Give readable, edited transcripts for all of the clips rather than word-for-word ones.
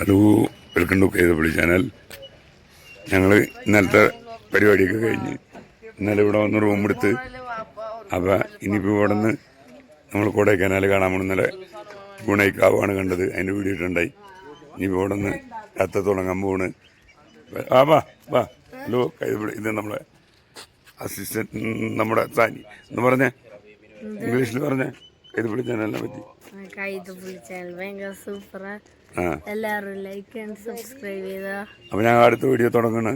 Hello, welcome to Kethappally channel. ഞങ്ങൾ ഇന്നലത്തെ പരിപാടിയൊക്കെ കഴിഞ്ഞ് ഇന്നലെ ഇവിടെ വന്ന് റൂമെടുത്ത് അപ്പം ഇനിയിപ്പോൾ ഇവിടെ നിന്ന് നമ്മൾ കൊടൈക്കനാൽ കാണാൻ പോകണം. ഇന്നലെ ഗുണൈക്കാവാണ് കണ്ടത്, അതിൻ്റെ വീഡിയോ ഇട്ടുണ്ടായി. ഇനിയിപ്പോൾ ഇവിടെ നിന്ന് യാത്ര തുടങ്ങാൻ പോവാണ്. വാ വാ. ഹലോ കേതപ്പള്ളി, ഇത് നമ്മളെ അസിസ്റ്റന്റ്, നമ്മുടെ സാനി എന്ന് പറഞ്ഞേ, ഇംഗ്ലീഷിൽ പറഞ്ഞേ കേതപ്പള്ളി ചാനലിനെ പറ്റി. എല്ലാവരും ലൈക്ക് ആൻഡ് സബ്സ്ക്രൈബ് ചെയ്താ. അപ്പൊ ഞങ്ങൾ അടുത്ത വീഡിയോ തുടങ്ങണ്.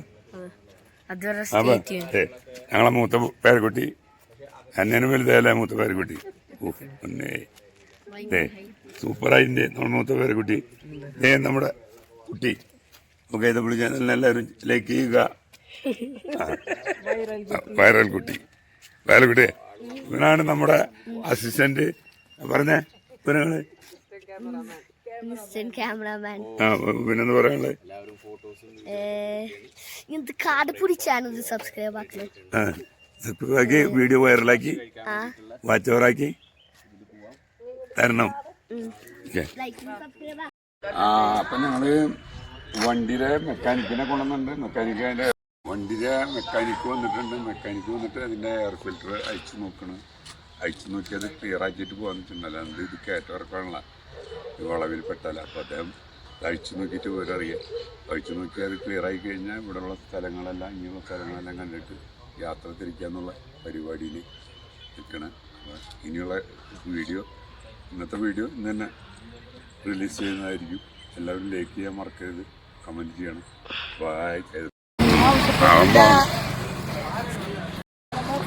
ഞങ്ങളെ മൂത്ത പേരക്കുട്ടി എന്നേനും വലുതല്ലേ മൂത്ത പേരക്കുട്ടി. സൂപ്പറായിട്ടുണ്ട് നമ്മുടെ മൂത്ത പേരക്കുട്ടി. നമ്മുടെ കുട്ടി. ഓക്കെ, ഇത് ചാനലിന് എല്ലാവരും ലൈക്ക് ചെയ്യുക. വൈറൽ കുട്ടി, ഇവനാണ് നമ്മുടെ അസിസ്റ്റന്റ്. പറഞ്ഞേ ഇവനാണ് പിന്നെന്താ പറയാനുള്ളത്? കാർഡ് പിടിച്ചാണ് സബ്സ്ക്രൈബ് ആക്കി, വീഡിയോ വൈറലാക്കി, വാച്ച് ഓവറാക്കി തരണം. അപ്പൊ ഞങ്ങള് വണ്ടിയുടെ മെക്കാനിക്കിനെ കൊണ്ടുവന്നുണ്ട്. വണ്ടിയുടെ മെക്കാനിക്ക് വന്നിട്ട് അതിന്റെ എയർ ഫിൽറ്റർ അയച്ചു നോക്കി അത് ക്ലിയർ ആക്കിയിട്ട് പോകാന്നിട്ടുണ്ടല്ലോ. അത് ഇത് കയറ്റിറക്കാനുള്ള വളവിൽ പെട്ടല്ല. അപ്പോൾ അദ്ദേഹം അഴിച്ചു നോക്കിയിട്ട് വിവരറിയാം. അഴിച്ചു നോക്കി അത് ക്ലിയർ ആയി കഴിഞ്ഞാൽ ഇവിടെയുള്ള സ്ഥലങ്ങളെല്ലാം, ഇങ്ങനെയുള്ള സ്ഥലങ്ങളെല്ലാം കണ്ടിട്ട് യാത്ര തിരിക്കാന്നുള്ള പരിപാടിയിൽ നിൽക്കണം. അപ്പോൾ ഇനിയുള്ള വീഡിയോ, ഇന്നത്തെ വീഡിയോ ഇന്ന് തന്നെ റിലീസ് ചെയ്യുന്നതായിരിക്കും. എല്ലാവരും ലൈക്ക് ചെയ്യാൻ മറക്കരുത്, കമൻറ്റ് ചെയ്യണം. ബൈ.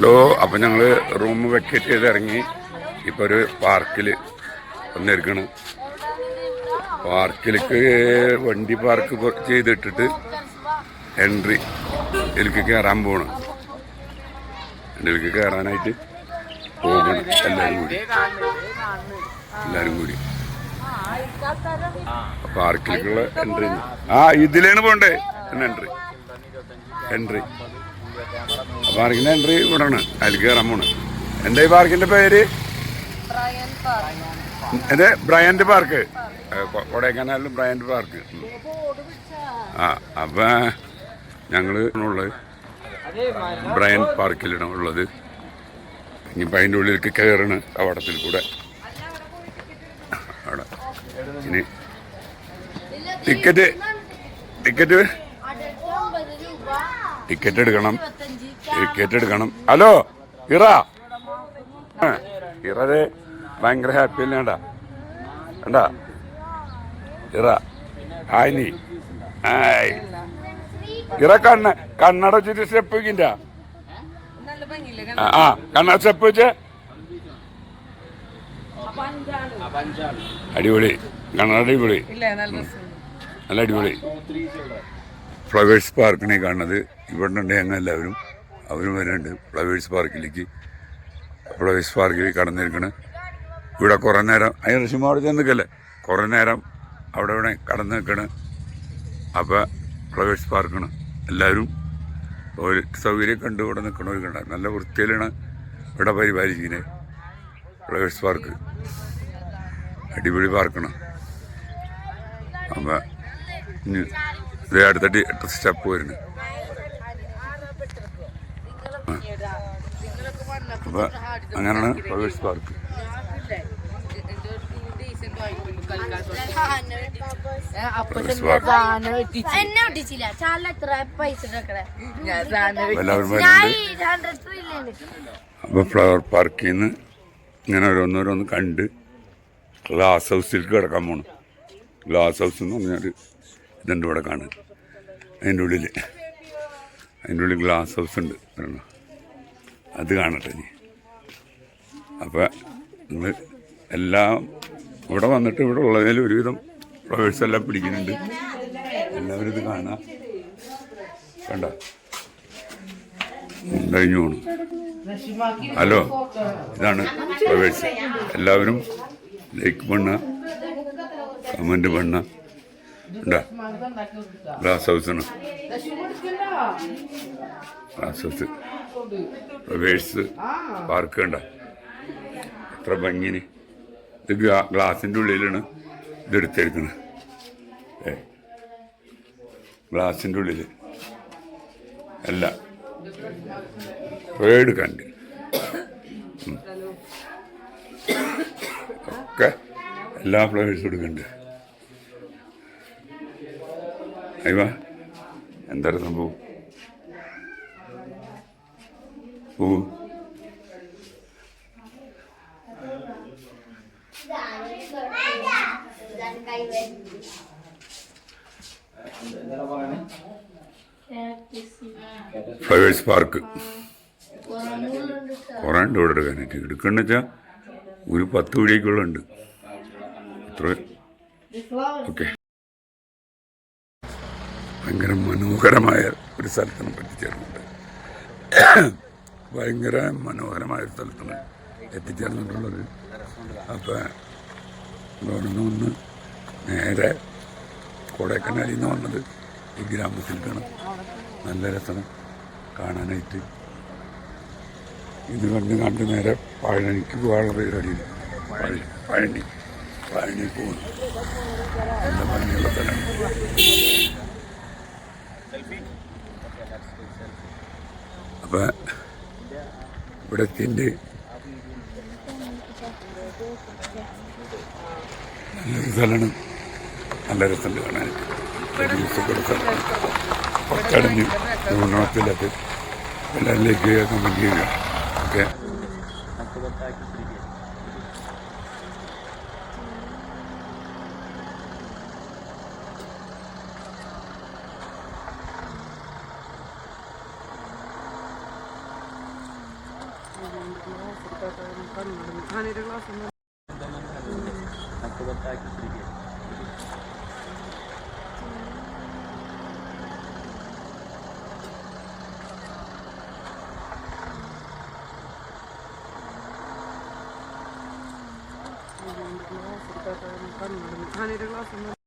ഹലോ, അപ്പം ഞങ്ങൾ റൂം വെക്കേറ്റ് ചെയ്ത് ഇറങ്ങി. ഇപ്പോൾ ഒരു പാർക്കിൽ വന്നിരിക്കണം. പാർക്കിലേക്ക് വണ്ടി പാർക്ക് ചെയ്തിട്ടിട്ട് എൻട്രി ഇതിലേക്ക് കയറാൻ പോകണം. ഇതിലേക്ക് കയറാനായിട്ട് പോകണം എല്ലാവരും കൂടി പാർക്കിലേക്കുള്ള എൻട്രി. ഇതിലാണ് പോണ്ടേ എൻട്രി. പാർക്കിന്റെ എൻട്രി ഇവിടാണ്, അതിൽ കയറാൻ പോണ്. എന്താ ഈ പാർക്കിന്റെ പേര്? ഇത് ബ്രയന്റ് പാർക്ക്, കൊടൈക്കനാലിലും ബ്രയന്റ് പാർക്ക്. അപ്പൊ ഞങ്ങള് ഉള്ളത് ബ്രയന്റ് പാർക്കിലാണ് ഉള്ളത്. ഇനിയിപ്പോൾ അതിൻ്റെ ഉള്ളിലേക്ക് കയറണ് കവാടത്തിൽ കൂടെ. അവിടെ ഇനി ടിക്കറ്റ് എടുക്കണം. ഹലോ ഇറത് ഭയങ്കര ഹാപ്പി അല്ലേ? കണ്ടാ ഇറ കണ്ണട വെച്ചിട്ട് സ്റ്റെപ്പ് വെക്കില്ല. കണ്ണട സ്റ്റെപ്പ് വെച്ചേ അടിപൊളി. കണ്ണട അടിപൊളി, നല്ല അടിപൊളി. ഫ്ലവേഴ്സ് പാർക്കിനെ കാണുന്നത് ഇവിടെ ഉണ്ട്. ഞങ്ങൾ എല്ലാവരും അവരും വരുന്നുണ്ട് ഫ്ലവേഴ്സ് പാർക്കിലേക്ക്. ഫ്ലവേഴ്സ് പാർക്കിൽ കടന്നിരിക്കണം. ഇവിടെ കുറേ നേരം അതിന് റഷ്മ അവിടെ ചെന്ന് നിൽക്കല്ലേ, കുറേ നേരം അവിടെ കടന്നു നിൽക്കണം. അപ്പോൾ ഫ്ലവേഴ്സ് പാർക്കാണ്. എല്ലാവരും ടോയ്ലറ്റ് സൗകര്യം കണ്ട് ഇവിടെ നിൽക്കണവർക്കുണ്ട്. നല്ല വൃത്തിയിലാണ് ഇവിടെ പരിപാലിക്കുന്നത്. ഫ്ലവേഴ്സ് പാർക്ക് അടിപൊളി പാർക്കാണ്. അപ്പോൾ ഇനി ഇതേ അടുത്ത സ്റ്റെപ്പ് വരുന്നു. അപ്പോൾ അങ്ങനെയാണ് ഫ്ലവേഴ്സ് പാർക്ക്. അപ്പോൾ ഫ്ലവർ പാർക്കിൽ നിന്ന് ഇങ്ങനെ ഓരോന്നോരോന്ന് കണ്ട് ഗ്ലാസ് ഹൗസിലേക്ക് കിടക്കാൻ പോകണം. ഗ്ലാസ് ഹൗസ് എന്ന് പറഞ്ഞാൽ ഇതുണ്ട് ഇവിടെ കാണാൻ. അതിൻ്റെ ഉള്ളിൽ ഗ്ലാസ് ഹൗസ് ഉണ്ട്, അത് കാണട്ടെ ഇനി. അപ്പം നിങ്ങൾ എല്ലാം ഇവിടെ വന്നിട്ട് ഇവിടെ ഉള്ളതിൽ ഒരുവിധം ഫ്ലവേഴ്സ് എല്ലാം പിടിക്കുന്നുണ്ട്. എല്ലാവരും ഇത് കാണാം. കണ്ട കഴിഞ്ഞു പോകണം. ഹലോ, ഇതാണ് ഫ്ലവേഴ്സ്. എല്ലാവരും ലൈക്ക് പണ്ണ, കമൻറ്റ് പണ്ണ. ഉണ്ടാ ഗ്ലാസ് ഹൗസാണ്. ഗ്ലാസ് ഹൗസ് ഫ്ലവേഴ്സ് പാർക്ക് കണ്ട എത്ര ഭംഗിന്. ഇത് ഗ്ലാസിൻ്റെ ഉള്ളിലാണ് ഇതെടുത്തിരിക്കുന്നത്. ഗ്ലാസിൻ്റെ ഉള്ളിൽ എല്ലാം റേഡ് കണ്ട് ഒക്കെ എല്ലാ ഫ്ലവേഴ്സും എടുക്കുന്നുണ്ട്. അയ്യോ എന്താണ് സംഭവം? പൂവ് ഫ്ലവേഴ്സ് പാർക്ക് കുറേ ഉണ്ട് ഇവിടെ എടുക്കാനായിട്ട്. എടുക്കണമെന്ന് വെച്ചാൽ ഒരു 10 വീടിയേക്കുള്ള ഉണ്ട്. അത്ര ഓക്കെ. ഭയങ്കര മനോഹരമായ ഒരു സ്ഥലത്തിന് പറ്റിച്ചേർന്നുണ്ട്. ഭയങ്കര മനോഹരമായ ഒരു സ്ഥലത്തിന് എത്തിച്ചേർന്നിട്ടുള്ളത്. അപ്പം ഇവിടെ നിന്ന് നേരെ കൊടൈക്കനാലിൽ നിന്ന് വന്നത് ഈ ഗ്രാമത്തിലേക്കാണ്. നല്ല രസം കാണാനായിട്ട്. ഇത് കണ്ട് നേരെ പഴനിക്ക് പോകാനുള്ള പരിപാടിയിൽ പഴനി പോകുന്നു. നല്ല ഭംഗിയുള്ള സ്ഥലമാണ്. അപ്പം ഇവിടെ എത്തിൻ്റെ നല്ലൊരു സ്ഥലമാണ്. നല്ല രസമുണ്ട് കാണാനായിട്ട്. ദിവസപ്പെട്ട സ്ഥലമാണ്. പത്തടഞ്ഞ് ഗുണത്തിലത് എല്ലാവരിലേക്ക് കമൻറ്റ് ചെയ്യുക. ഓക്കെ. ഗ്ലാസ്